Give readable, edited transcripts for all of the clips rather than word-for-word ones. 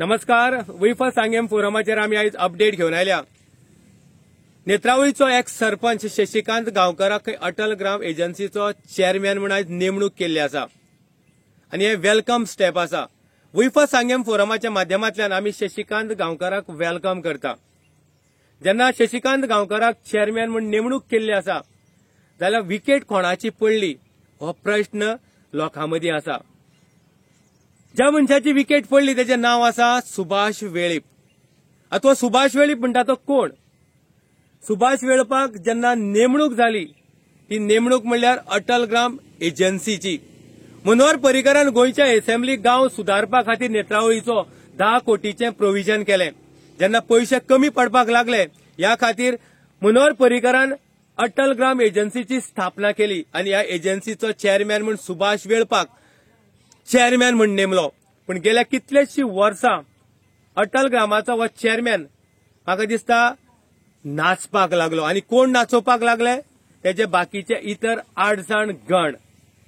नमस्कार. वैफ सांगेम फोरमाचेर आमी आयज अपडेट घेवन आयल्या. नेत्रावळीचो एक्स सरपंच शशिकांत गांवकाराक अटल ग्राम एजन्सीचो चेअरमॅन म्हणून आयज नेमणूक केल्ली आसा आनी हे वेलकम स्टेप आसा. वैफ सांगेम फोरमाच्या माध्यमांतल्यान आमी शशिकांत गांवकाराक वेलकम करता. जेन्ना शशिकांत गांवकाराक चेअरमॅन म्हणून नेमणूक केल्ली आसा जाल्यार विकेट कोणाची पडली हो प्रश्न लोकां मदीं आसा. ज्या मनशाची विकेट पडली तेचे नाव आसा सुभाष वेळीप. आता तो सुभाष वेळीप म्हणटा तो कोण? सुभाष वेळपाक जेन्ना नेमणूक जाली ती नेमणूक म्हणल्यार अटल ग्राम एजन्सीची. मनोहर पर्रीकारान गोंयच्या एसेंब्लीक गांव सुदारपा खातीर नेत्रावळीचो 10 कोटींचे प्रोव्हिजन केलें. जेन्ना पयशे कमी पडपाक लागले ह्या खातीर मनोहर पर्रीकारान अटल ग्राम एजन्सीची स्थापना केली आनी ह्या एजन्सीचो चेअरमॅन म्हणून सुभाष वेळपाक चेअरमॅन म्हणून नेमलो. पण गेल्या कितलेशीं वर्सां अटल ग्रामाचो हो चेअरमॅन म्हाका दिसता नाचपाक लागलो. आनी कोण नाचोवपाक लागले? तेजे बाकीचे इतर 8 जाण गण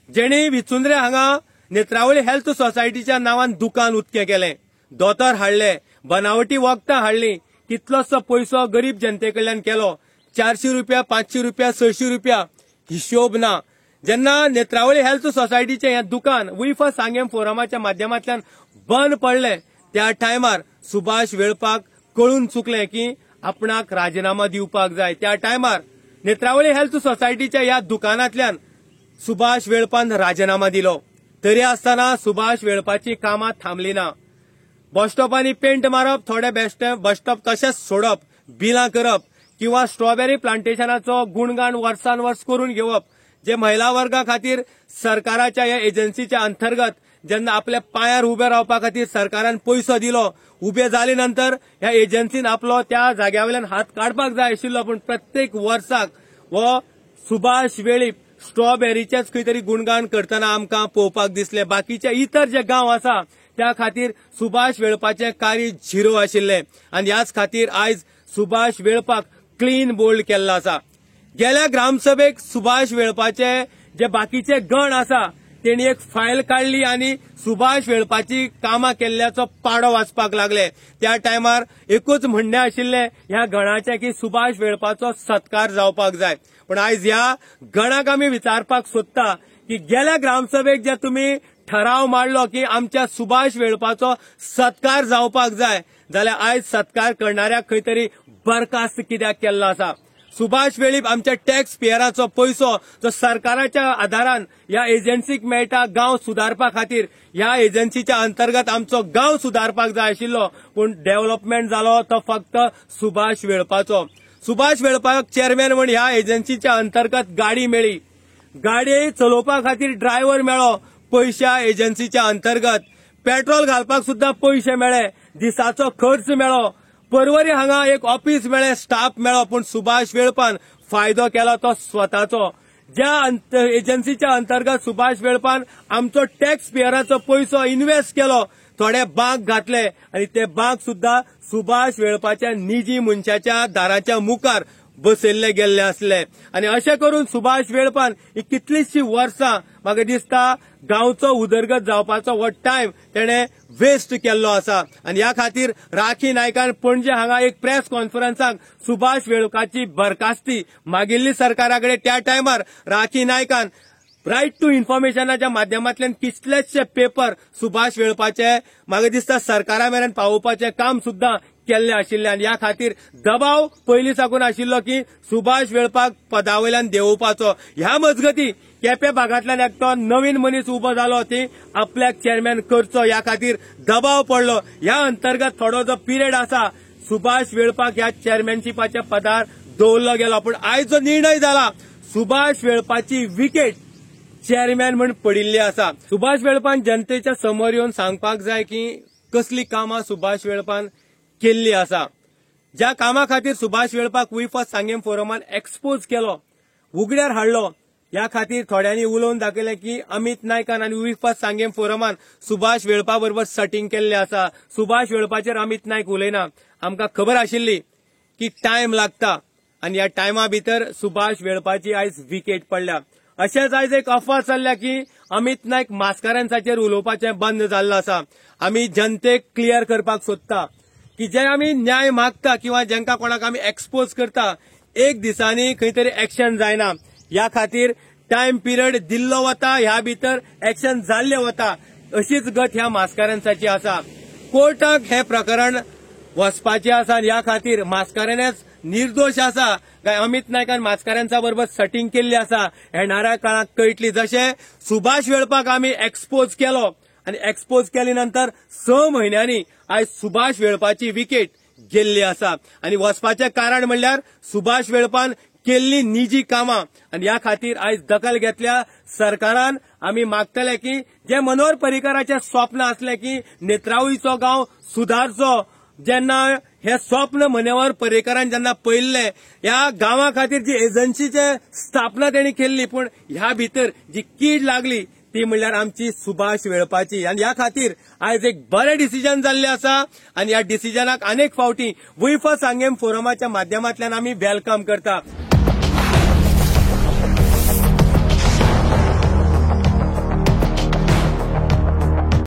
जेणी विचुंद्रे हांगा नेत्रावळी हेल्थ सोसायटीच्या नांवान दुकान उक्तें केलें, दोतोर हाडले, बनावटी वखदां हाडलीं, कितलोसो पयसो गरीब जनते कडल्यान केलो. 400 रुपया, 500 रुपया, 600 रुपया हिशोब ना. जेन्ना नेत्रावळी हेल्थ सोसायटीचे हे दुकान वैफ सांगेम फोरमाच्या माध्यमांतल्यान बंद पडले त्या टायमार सुभाष वेळपाक कळून चुकलें की आपणाक राजीनामा दिवपाक जाय. त्या टायमार नेत्रावळी हेल्थ सोसायटीच्या ह्या दुकानांतल्यान सुभाष वेळपान राजीनामा दिलो. तरी आसतना सुभाष वेळपाची कामां थांबली ना. बस स्टॉपांनी पेंट मारप, थोडे बस स्टॉप तशेंच सोडप, बिलां करप किंवा स्ट्रॉबेरी प्लांटेशनाचो गुणगाण वर्सान वर्स करून घेवप. जे महिला वर्गा खातीर सरकाराच्या ह्या एजन्सीच्या अंतर्गत जेन्ना आपल्या पांयार उबे रावपा खातीर सरकारान पयसो दिलो, उबे जाले नंतर ह्या एजन्सीन आपलो त्या जाग्यावयल्यान हात काडपाक जाय आशिल्लो. पूण प्रत्येक वर्साक हो सुभाष वेळीप स्ट्रॉबेरीचेच खंय तरी गुणगाण करतना आमकां पळोवपाक दिसले. बाकीचे इतर जे गांव आसा त्या खातीर सुभाष वेळपाचें कार्य झिरो आशिल्लें आनी ह्याच खातीर आयज सुभाष वेळपाक क्लीन बोल्ड केल्लो आसा. गेल्या ग्रामसभेक सुभाष वेळपाचे जे बाकीचे गण आसा तेणी एक फायल काढली आनी सुभाष वेळपाची कामां केल्ल्याचो पाडो वाचपाक लागले. त्या टायमार एकूच म्हणणें आशिल्लें ह्या गणाचें की सुभाष वेळपाचो सत्कार जावपाक जाय. पण आयज ह्या गणाक आमी विचारपाक सोदता की गेल्या ग्रामसभेक जे तुमी ठराव मांडलो की आमच्या सुभाष वेळपाचो सत्कार जावपाक जाय जाल्यार आयज सत्कार करणाऱ्याक खंय तरी बरखास्त कित्याक केल्लो आसा? सुभाष वेळीप आमच्या टॅक्स पेयराचो पयसो जो सरकाराच्या आधारान ह्या एजन्सीक मेळटा गांव सुदारपा खातीर, ह्या एजन्सीच्या अंतर्गत आमचो गांव सुदारपाक जाय आशिल्लो. पूण डेव्हलपमेंट जालो तो फक्त सुभाष वेळपाचो. सुभाष वेळपाक चेअरमॅन म्हण ह्या एजन्सीच्या अंतर्गत गाडी मेळ्ळी, गाडी चलोवपा खातीर ड्रायव्हर मेळ्ळो पयशा एजन्सीच्या अंतर्गत, पेट्रोल घालपाक सुद्दां पयशे मेळ्ळे, दिसाचो खर्च मेळ्ळो, परवरी हांगा एक ऑफिस मेळ्ळें, स्टाफ मेळ्ळो. पूण सुभाष वेळपान फायदो केलो तो स्वताचो. ज्या एजन्सीच्या अंतर्गत सुभाष वेळपान आमचो टॅक्स पेयराचो पयसो इन्व्हेस्ट केलो, थोडे बांक घातले आनी ते बांक सुद्दां सुभाष वेळपाच्या निजी मनशाच्या दाराच्या मुखार बसयल्ले गेल्ले आसले. आनी अशें करून सुभाष वेळपान ही कितलीशीं वर्सां म्हाका दिसता गांवचो उदरगत जावपाचो हो टायम तेणें वेस्ट केल्लो आसा. आनी ह्या खातीर राखी नायकान पणजे हांगा एक प्रेस कॉन्फरन्साक सुभाष वेळपाची बरखास्ती मागिल्ली सरकाराकडे. त्या टायमार राखी नायकान रायट टू इन्फॉर्मेशनाच्या माध्यमांतल्यान कितलेशे पेपर सुभाष वेळपाचे म्हाका दिसता सरकारा मेरेन पावोवपाचें काम सुद्दां केल्ले आशिल्ले. आनी ह्या खातीर दबाव पयलीं साकून आशिल्लो की सुभाष वेळपाक पदावयल्यान देंवोवपाचो. ह्या मजगती केपें भागांतल्यान एकटो नवीन मनीस उबो जालो ती आपल्याक चेअरमॅन करचो ह्या खातीर दबाव पडलो. ह्या अंतर्गत थोडो जो पिरियड आसा सुभाष वेळपाक ह्या चेअरमॅनशिपाच्या पदार दवरलो गेलो. पूण आयज जो निर्णय जाला सुभाष वेळपाची विकेट चेअरमॅन म्हण पडिल्ली आसा. सुभाष वेळपान जनतेच्या समोर येवन सांगपाक जाय की कसली कामां सुभाष वेळपान केल्ली आसा. ज्या कामा खातीर सुभाष वेळपाक वैफ सांगेम फोरमान एक्सपोज केलो, उगड्यार हाडलो, ह्या खातीर थोड्यांनी उलोवन दाखयलें की अमित नायकान आनी वैफ सांगेम फोरमान सुभाष वेळपा बरोबर सटिंग केल्लें आसा. सुभाष वेळपाचेर अमित नायक उलयना. आमकां खबर आशिल्ली की टायम लागता आनी ह्या टायमा भितर सुभाष वेळपाची आयज विकेट पडल्या. अशेंच आयज एक अफवा चल्ल्या की अमित नायक मास्कारांचाचेर उलोवपाचें बंद जाल्लो आसा. आमी जनतेक क्लियर करपाक सोदता की जे आमी न्याय मागता किंवा जेंका कोणाक आमी एक्सपोज करता एक दिसांनी खंय तरी एक्शन जायना. ह्या खातीर टायम पिरियड दिल्लो वता, ह्या भितर एक्शन जाल्लें वता. अशीच गत ह्या मास्कारांचाची आसा. कोर्टाक हे प्रकरण वचपाचें आसा. ह्या खातीर मास्कारेनच निर्दोश आसा काय अमित नायकान मास्कारांचा बरोबर सटिंग केल्ली आसा येणाऱ्या काळात कळटली. जशें सुभाष वेळपाक आमी एक्सपोज केलो आनी एक्सपोज केले नंतर 6 म्हयन्यांनी आयज सुभाष वेळपाची विकेट गेल्ली आसा. आनी वचपाचें कारण म्हणल्यार सुभाष वेळपान केल्ली निजी कामां आनी ह्या खातीर आयज दखल घेतल्या सरकारान. आमी मागतले की जे मनोहर पर्रीकराचें स्वप्न आसलें की नेत्रावळीचो गांव सुधारचो, जेन्ना हे स्वप्न मनोहर पर्रीकरान जेन्ना पळयल्लें, ह्या गांवा खातीर जी एजन्सीची स्थापना तेणी केल्ली, पूण ह्या भितर जी कीड लागली ती म्हणल्यार आमची सुभाष वेळपाची. आनी ह्या खातीर आयज एक बरें डिसिजन जाल्लें आसा आनी ह्या डिसिजनाक अनेक फावटी वी फॉर सांगेम फोरमाच्या माध्यमांतल्यान आमी वेलकम करता.